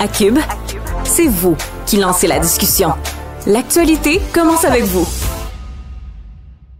À Cube, c'est vous qui lancez la discussion. L'actualité commence avec vous.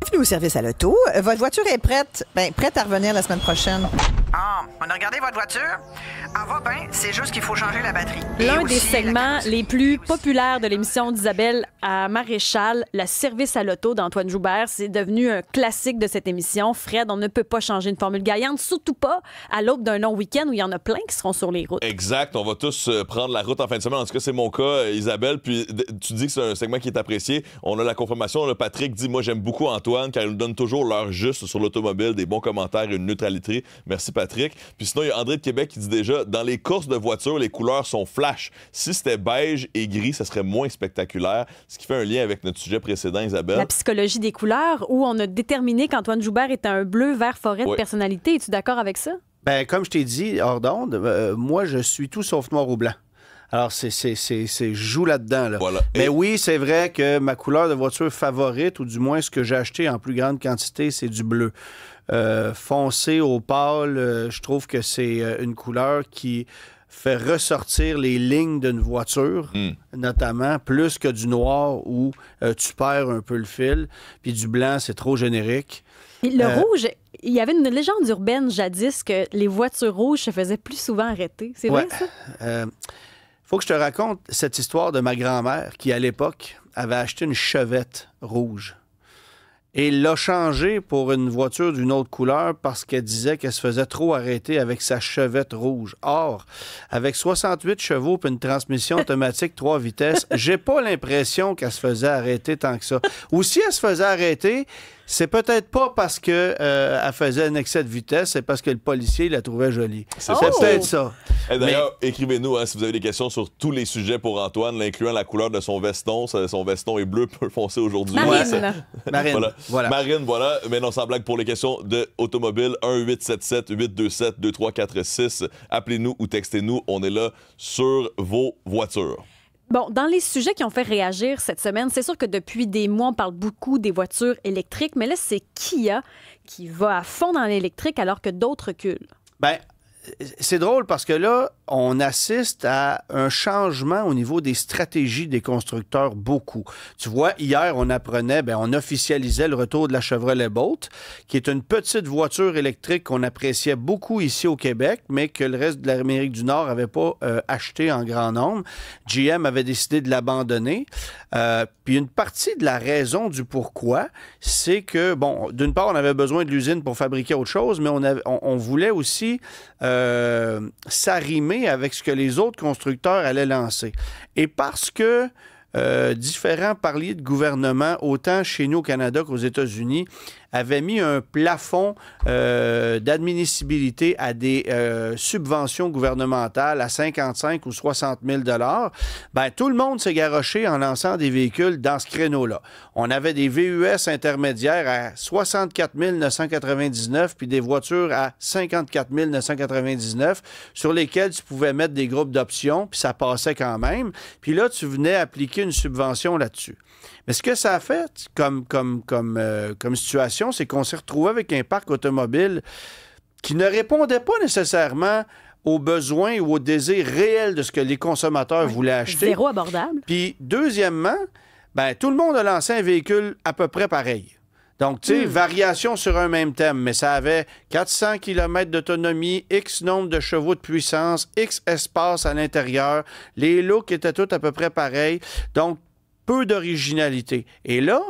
Bienvenue au service à l'auto. Votre voiture est prête à revenir la semaine prochaine. Ah, on a regardé votre voiture? Elle va bien, c'est juste qu'il faut changer la batterie. L'un des segments les plus populaires de l'émission d'Isabelle à Maréchal, le service à l'auto d'Antoine Joubert, c'est devenu un classique de cette émission. Fred, on ne peut pas changer une formule gagnante, surtout pas à l'aube d'un long week-end où il y en a plein qui seront sur les routes. Exact, on va tous prendre la route en fin de semaine. En tout cas, c'est mon cas, Isabelle. Puis tu dis que c'est un segment qui est apprécié. On a la confirmation. Là, Patrick dit, moi, j'aime beaucoup Antoine car il nous donne toujours l'heure juste sur l'automobile, des bons commentaires et une neutralité. Merci, Patrick. Puis sinon, il y a André de Québec qui dit déjà, dans les courses de voitures, les couleurs sont flash. Si c'était beige et gris, ça serait moins spectaculaire. Ce qui fait un lien avec notre sujet précédent, Isabelle. La psychologie des couleurs, où on a déterminé qu'Antoine Joubert était un bleu vert forêt de personnalité. Es-tu d'accord avec ça? Ben, comme je t'ai dit, hors d'onde, moi, je suis tout sauf noir ou blanc. Alors, je joue là-dedans. Là. Voilà. Mais oui, c'est vrai que ma couleur de voiture favorite, ou du moins ce que j'ai acheté en plus grande quantité, c'est du bleu. Foncé au pâle, je trouve que c'est une couleur qui fait ressortir les lignes d'une voiture, notamment, plus que du noir où tu perds un peu le fil. Puis du blanc, c'est trop générique. Le rouge, il y avait une légende urbaine jadis que les voitures rouges se faisaient plus souvent arrêter. C'est vrai, ça? Faut que je te raconte cette histoire de ma grand-mère qui, à l'époque, avait acheté une Chevette rouge. Et l'a changée pour une voiture d'une autre couleur parce qu'elle disait qu'elle se faisait trop arrêter avec sa Chevette rouge. Or, avec 68 chevaux et une transmission automatique 3 vitesses, j'ai pas l'impression qu'elle se faisait arrêter tant que ça. Ou si elle se faisait arrêter, c'est peut-être pas parce qu'elle faisait un excès de vitesse, c'est parce que le policier la trouvait jolie. C'est peut-être ça. Et d'ailleurs, écrivez-nous si vous avez des questions sur tous les sujets pour Antoine, incluant la couleur de son veston. Son veston est bleu, peu foncé aujourd'hui. Marine. Marine. Voilà. Marine, voilà. Mais non, sans blague, pour les questions de automobile, 1-877-827-2346. Appelez-nous ou textez-nous. On est là sur vos voitures. Bon, dans les sujets qui ont fait réagir cette semaine, c'est sûr que depuis des mois, on parle beaucoup des voitures électriques, mais là, c'est Kia qui va à fond dans l'électrique alors que d'autres reculent. Bien, c'est drôle parce que là, on assiste à un changement au niveau des stratégies des constructeurs beaucoup. Tu vois, hier, on apprenait, on officialisait le retour de la Chevrolet Bolt, qui est une petite voiture électrique qu'on appréciait beaucoup ici au Québec, mais que le reste de l'Amérique du Nord n'avait pas acheté en grand nombre. GM avait décidé de l'abandonner. Puis une partie de la raison du pourquoi, c'est que, d'une part, on avait besoin de l'usine pour fabriquer autre chose, mais on voulait aussi s'arrimer avec ce que les autres constructeurs allaient lancer. Et parce que différents paliers de gouvernement, autant chez nous au Canada qu'aux États-Unis, avaient mis un plafond d'admissibilité à des subventions gouvernementales à 55 ou 60 000 tout le monde s'est garoché en lançant des véhicules dans ce créneau-là. On avait des VUS intermédiaires à 64 999 puis des voitures à 54 999 sur lesquelles tu pouvais mettre des groupes d'options, puis ça passait quand même. Puis là, tu venais appliquer une subvention là-dessus. Mais ce que ça a fait comme situation, c'est qu'on s'est retrouvé avec un parc automobile qui ne répondait pas nécessairement aux besoins ou aux désirs réels de ce que les consommateurs voulaient acheter. Zéro abordable. Puis, deuxièmement, tout le monde a lancé un véhicule à peu près pareil. Donc, tu sais, variation sur un même thème, mais ça avait 400 km d'autonomie, X nombre de chevaux de puissance, X espace à l'intérieur, les looks étaient tous à peu près pareils. Donc, peu d'originalité. Et là,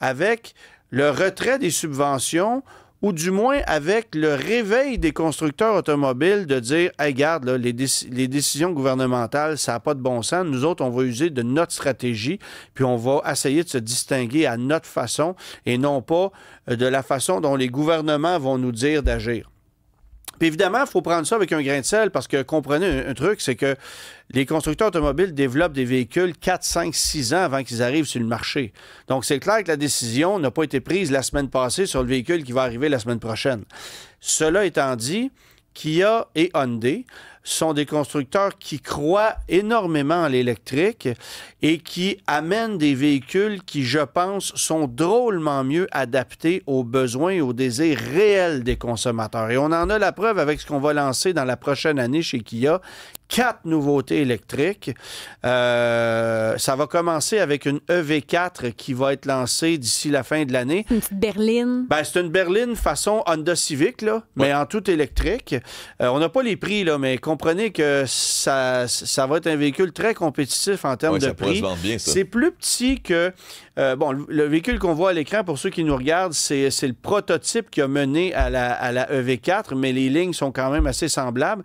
avec le retrait des subventions, ou du moins avec le réveil des constructeurs automobiles de dire « Hey, regarde, là, les décisions gouvernementales, ça n'a pas de bon sens. Nous autres, on va user de notre stratégie, puis on va essayer de se distinguer à notre façon et non pas de la façon dont les gouvernements vont nous dire d'agir. » Puis évidemment, il faut prendre ça avec un grain de sel parce que comprenez un truc, c'est que les constructeurs automobiles développent des véhicules 4, 5, 6 ans avant qu'ils arrivent sur le marché. Donc, c'est clair que la décision n'a pas été prise la semaine passée sur le véhicule qui va arriver la semaine prochaine. Cela étant dit, Kia et Hyundai sont des constructeurs qui croient énormément en l'électrique et qui amènent des véhicules qui, je pense, sont drôlement mieux adaptés aux besoins et aux désirs réels des consommateurs. Et on en a la preuve avec ce qu'on va lancer dans la prochaine année chez Kia. 4 nouveautés électriques. Ça va commencer avec une EV4 qui va être lancée d'ici la fin de l'année. Une petite berline. Ben, c'est une berline façon Honda Civic, là, mais en tout électrique. On n'a pas les prix, là, mais comprenez que ça va être un véhicule très compétitif en termes de prix. Se vendre bien, ça. C'est plus petit que... le véhicule qu'on voit à l'écran, pour ceux qui nous regardent, c'est le prototype qui a mené à la EV4, mais les lignes sont quand même assez semblables.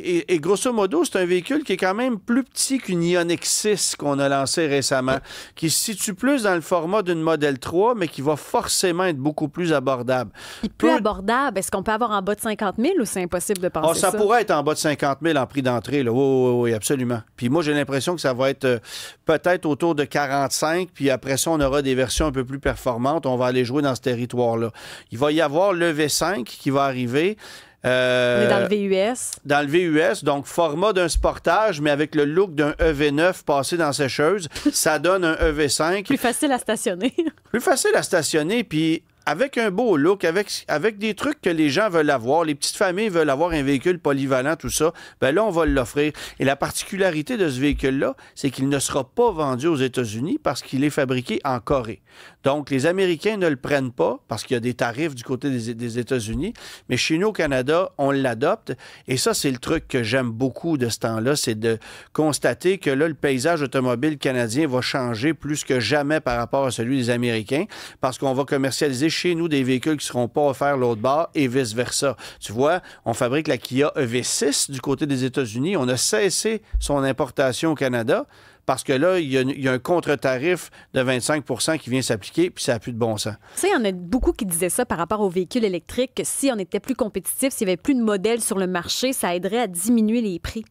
Et grosso modo, c'est un véhicule qui est quand même plus petit qu'une Ioniq 6 qu'on a lancé récemment, qui se situe plus dans le format d'une Model 3, mais qui va forcément être beaucoup plus abordable. Puis plus abordable, est-ce qu'on peut avoir en bas de 50 000 ou c'est impossible de penser ça? Ça pourrait être en bas de 50 000 en prix d'entrée. Là. Oui, absolument. Puis moi, j'ai l'impression que ça va être peut-être autour de 45, puis après ça, on aura des versions un peu plus performantes. On va aller jouer dans ce territoire-là. Il va y avoir le V5 qui va arriver. On est dans le VUS. Dans le VUS, donc format d'un Sportage, mais avec le look d'un EV9 passé dans sécheuse. Ça donne un EV5. Plus facile à stationner. Plus facile à stationner, puis avec un beau look, avec des trucs que les gens veulent avoir. Les petites familles veulent avoir un véhicule polyvalent, tout ça. Bien là, on va l'offrir. Et la particularité de ce véhicule-là, c'est qu'il ne sera pas vendu aux États-Unis parce qu'il est fabriqué en Corée. Donc, les Américains ne le prennent pas parce qu'il y a des tarifs du côté des États-Unis. Mais chez nous, au Canada, on l'adopte. Et ça, c'est le truc que j'aime beaucoup de ce temps-là, c'est de constater que là, le paysage automobile canadien va changer plus que jamais par rapport à celui des Américains parce qu'on va commercialiser chez nous des véhicules qui ne seront pas offerts l'autre bord et vice-versa. Tu vois, on fabrique la Kia EV6 du côté des États-Unis. On a cessé son importation au Canada parce que là, il y a un contre-tarif de 25 % qui vient s'appliquer, puis ça n'a plus de bon sens. Tu sais, il y en a beaucoup qui disaient ça par rapport aux véhicules électriques, que si on était plus compétitif, s'il n'y avait plus de modèles sur le marché, ça aiderait à diminuer les prix.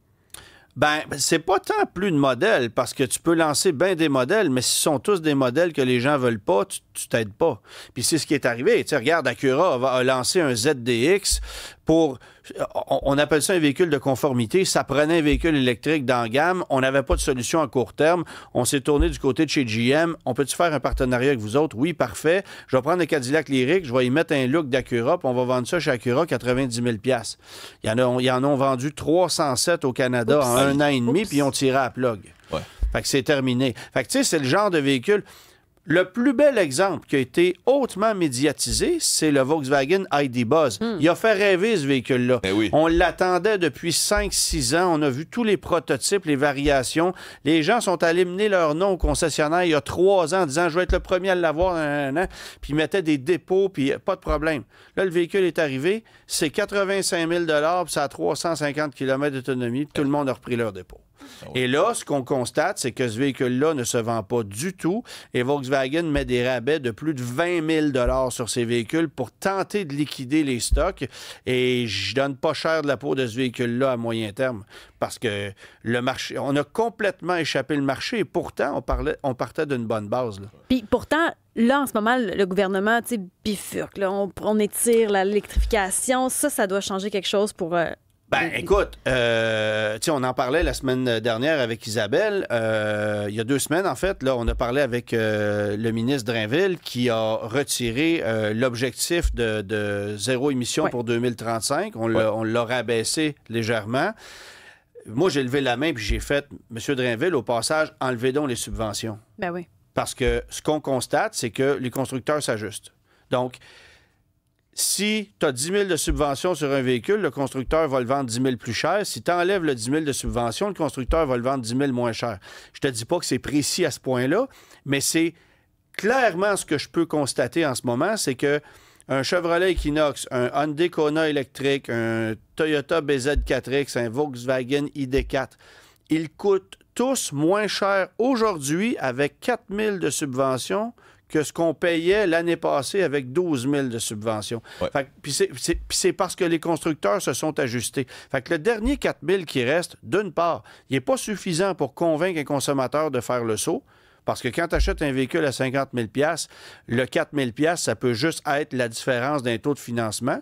Ben, c'est pas tant plus de modèles, parce que tu peux lancer bien des modèles, mais si ce sont tous des modèles que les gens veulent pas, tu t'aides pas. Puis c'est ce qui est arrivé. Tu sais, regarde, Acura a lancé un ZDX pour... On appelle ça un véhicule de conformité. Ça prenait un véhicule électrique dans la gamme. On n'avait pas de solution à court terme. On s'est tourné du côté de chez GM. On peut-tu faire un partenariat avec vous autres? Oui, parfait. Je vais prendre le Cadillac Lyriq, je vais y mettre un look d'Acura, puis on va vendre ça chez Acura 90 000 $. Ils en ont vendu 307 au Canada en un an et demi, puis ils ont tiré à plug. Ouais. Fait que c'est terminé. Fait que tu sais, c'est le genre de véhicule... Le plus bel exemple qui a été hautement médiatisé, c'est le Volkswagen ID Buzz. Il a fait rêver ce véhicule-là. Eh oui. On l'attendait depuis 5-6 ans. On a vu tous les prototypes, les variations. Les gens sont allés mener leur nom au concessionnaire il y a 3 ans en disant « Je vais être le premier à l'avoir. » Puis ils mettaient des dépôts, puis pas de problème. Là, le véhicule est arrivé. C'est 85 000 $, puis ça a 350 km d'autonomie, puis tout le monde a repris leur dépôt. Ah oui. Et là, ce qu'on constate, c'est que ce véhicule-là ne se vend pas du tout et Volkswagen met des rabais de plus de 20 000 $ sur ces véhicules pour tenter de liquider les stocks. Et je donne pas cher de la peau de ce véhicule-là à moyen terme parce que le marché, on a complètement échappé le marché et pourtant, on partait d'une bonne base. Là. Puis pourtant, là, en ce moment, le gouvernement, tu sais, bifurque. Là, on étire l'électrification. Ça doit changer quelque chose pour... Ben, écoute, on en parlait la semaine dernière avec Isabelle. Il y a 2 semaines, en fait, là, on a parlé avec le ministre Drainville qui a retiré l'objectif de zéro émission pour 2035. On l'a rabaissé légèrement. Moi, j'ai levé la main puis j'ai fait, M. Drainville, au passage, enlevez donc les subventions. Ben oui. Parce que ce qu'on constate, c'est que les constructeurs s'ajustent. Donc, si tu as 10 000 de subvention sur un véhicule, le constructeur va le vendre 10 000 plus cher. Si tu enlèves le 10 000 de subvention, le constructeur va le vendre 10 000 moins cher. Je te dis pas que c'est précis à ce point-là, mais c'est clairement ce que je peux constater en ce moment, c'est que un Chevrolet Equinox, un Hyundai Kona électrique, un Toyota BZ4X, un Volkswagen ID4, ils coûtent tous moins cher aujourd'hui avec 4 000 de subvention que ce qu'on payait l'année passée avec 12 000 de subvention. Ouais. Puis c'est parce que les constructeurs se sont ajustés. Fait que le dernier 4 000 qui reste, d'une part, il n'est pas suffisant pour convaincre un consommateur de faire le saut. Parce que quand tu achètes un véhicule à 50 000 $, le 4 000 $, ça peut juste être la différence d'un taux de financement.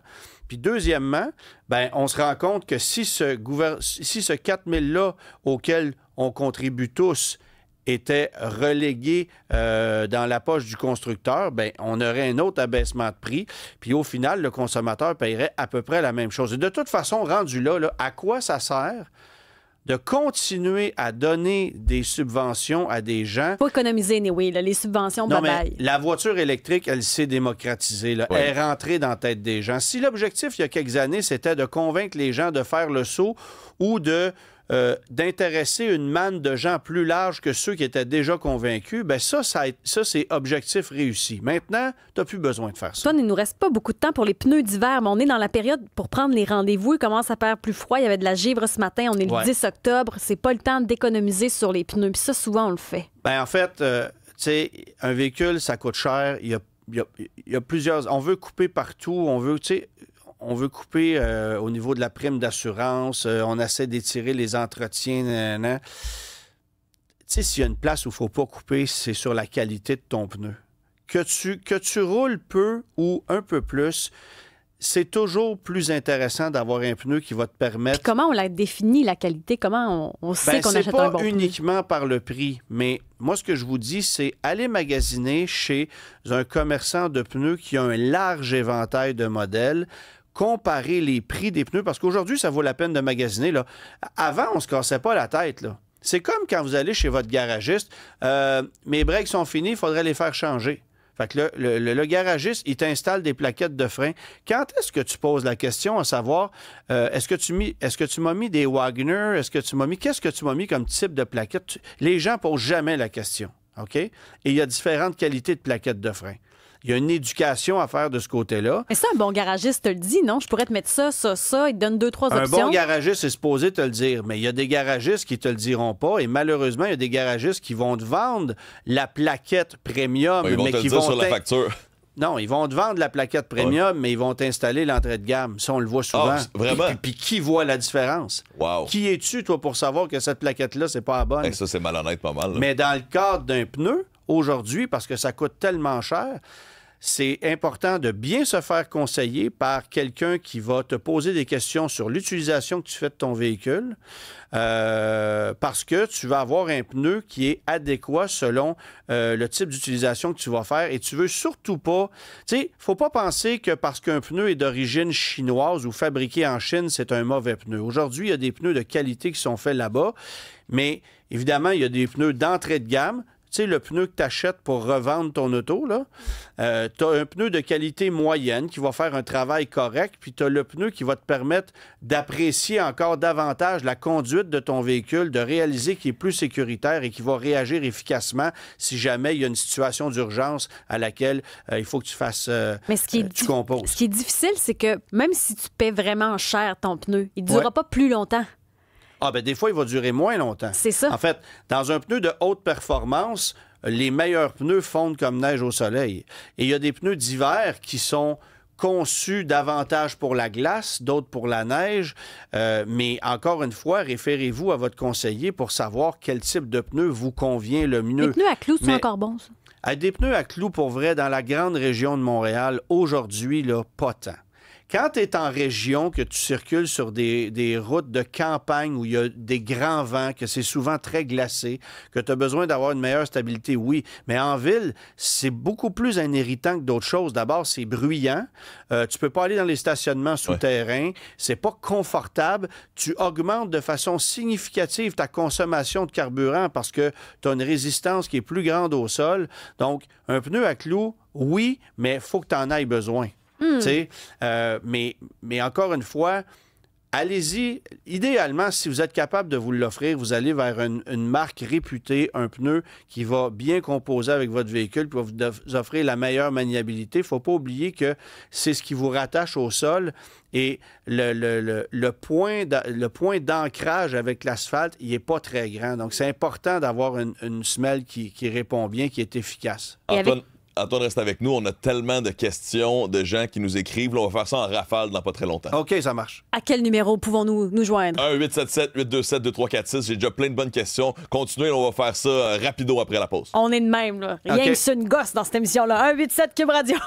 Puis deuxièmement, ben, on se rend compte que si ce 4 000-là auquel on contribue tous était relégué dans la poche du constructeur, ben, on aurait un autre abaissement de prix. Puis au final, le consommateur paierait à peu près la même chose. Et de toute façon, rendu là, à quoi ça sert de continuer à donner des subventions à des gens? Faut économiser, anyway, là, les subventions, Non, bye-bye. mais la voiture électrique, elle s'est démocratisée. Là. Ouais. Elle est rentrée dans la tête des gens. Si l'objectif, il y a quelques années, c'était de convaincre les gens de faire le saut ou d'intéresser une manne de gens plus large que ceux qui étaient déjà convaincus, bien ça, c'est objectif réussi. Maintenant, tu n'as plus besoin de faire ça. Antoine, il nous reste pas beaucoup de temps pour les pneus d'hiver, mais on est dans la période pour prendre les rendez-vous. Il commence à faire plus froid. Il y avait de la givre ce matin. On est le 10 octobre. C'est pas le temps d'économiser sur les pneus. Puis ça, souvent, on le fait. Bien, en fait, tu sais, un véhicule, ça coûte cher. Il y a plusieurs... On veut couper partout. On veut couper au niveau de la prime d'assurance. On essaie d'étirer les entretiens. Tu sais, s'il y a une place où il ne faut pas couper, c'est sur la qualité de ton pneu. Que tu roules peu ou un peu plus, c'est toujours plus intéressant d'avoir un pneu qui va te permettre... Puis comment on l'a défini, la qualité? Comment on sait qu'on achète un bon pneu? C'est pas uniquement par le prix, mais moi, ce que je vous dis, c'est aller magasiner chez un commerçant de pneus qui a un large éventail de modèles, comparer les prix des pneus, parce qu'aujourd'hui, ça vaut la peine de magasiner. Là. Avant, on ne se cassait pas la tête. Là. C'est comme quand vous allez chez votre garagiste. Mes breaks sont finis, il faudrait les faire changer. Fait que le garagiste, il t'installe des plaquettes de frein. Quand est-ce que tu poses la question à savoir, est-ce que tu m'as mis des Wagner? Qu'est-ce que tu m'as mis comme type de plaquette? Les gens ne posent jamais la question. OK? Et il y a différentes qualités de plaquettes de frein. Il y a une éducation à faire de ce côté-là. Mais ça, un bon garagiste te le dit, non? Je pourrais te mettre ça, il te donne 2-3 options. Un bon garagiste est supposé te le dire, mais il y a des garagistes qui te le diront pas. Et malheureusement, il y a des garagistes qui vont te vendre la plaquette premium. Ils vont te le dire sur la facture. Non, ils vont te vendre la plaquette premium, mais ils vont t'installer l'entrée de gamme. Ça, on le voit souvent. Vraiment? Puis qui voit la différence? Wow. Qui es-tu, toi, pour savoir que cette plaquette-là, c'est pas la bonne? Ça, c'est malhonnête pas mal. Là. Mais dans le cadre d'un pneu, aujourd'hui, parce que ça coûte tellement cher, c'est important de bien se faire conseiller par quelqu'un qui va te poser des questions sur l'utilisation que tu fais de ton véhicule, parce que tu vas avoir un pneu qui est adéquat selon le type d'utilisation que tu vas faire. Et tu veux surtout pas... Tu sais, il ne faut pas penser que parce qu'un pneu est d'origine chinoise ou fabriqué en Chine, c'est un mauvais pneu. Aujourd'hui, il y a des pneus de qualité qui sont faits là-bas, mais évidemment, il y a des pneus d'entrée de gamme. Tu sais, le pneu que tu achètes pour revendre ton auto, là, tu as un pneu de qualité moyenne qui va faire un travail correct, puis tu as le pneu qui va te permettre d'apprécier encore davantage la conduite de ton véhicule, de réaliser qu'il est plus sécuritaire et qu'il va réagir efficacement si jamais il y a une situation d'urgence à laquelle il faut que tu fasses, Mais tu composes. Ce qui est difficile, c'est que même si tu paies vraiment cher ton pneu, il ne durera pas plus longtemps. Ah, ben des fois, il va durer moins longtemps. C'est ça. En fait, dans un pneu de haute performance, les meilleurs pneus fondent comme neige au soleil. Et il y a des pneus d'hiver qui sont conçus davantage pour la glace, d'autres pour la neige. Mais encore une fois, référez-vous à votre conseiller pour savoir quel type de pneu vous convient le mieux. Les pneus à clous sont encore bons, ça? Des pneus à clous, pour vrai, dans la grande région de Montréal, aujourd'hui, là, pas tant. Quand tu es en région, que tu circules sur des routes de campagne où il y a des grands vents, que c'est souvent très glacé, que tu as besoin d'avoir une meilleure stabilité, oui. Mais en ville, c'est beaucoup plus un irritant que d'autres choses. D'abord, c'est bruyant. Tu peux pas aller dans les stationnements souterrains. C'est pas confortable. Tu augmentes de façon significative ta consommation de carburant parce que tu as une résistance qui est plus grande au sol. Donc, un pneu à clous, oui, mais il faut que tu en ailles besoin. Mais encore une fois, allez-y. Idéalement, si vous êtes capable de vous l'offrir, vous allez vers une marque réputée, un pneu qui va bien composer avec votre véhicule, puis va vous offrir la meilleure maniabilité. Il ne faut pas oublier que c'est ce qui vous rattache au sol. Et le point d'ancrage avec l'asphalte, il n'est pas très grand. Donc, c'est important d'avoir une semelle qui répond bien, qui est efficace. Antoine, reste avec nous. On a tellement de questions de gens qui nous écrivent. Là, on va faire ça en rafale dans pas très longtemps. OK, ça marche. À quel numéro pouvons-nous nous joindre? 1-877-827-2346. J'ai déjà plein de bonnes questions. Continuez, on va faire ça rapido après la pause. On est de même, là. Rien que c'est une gosse dans cette émission-là. 1-877 Cube Radio.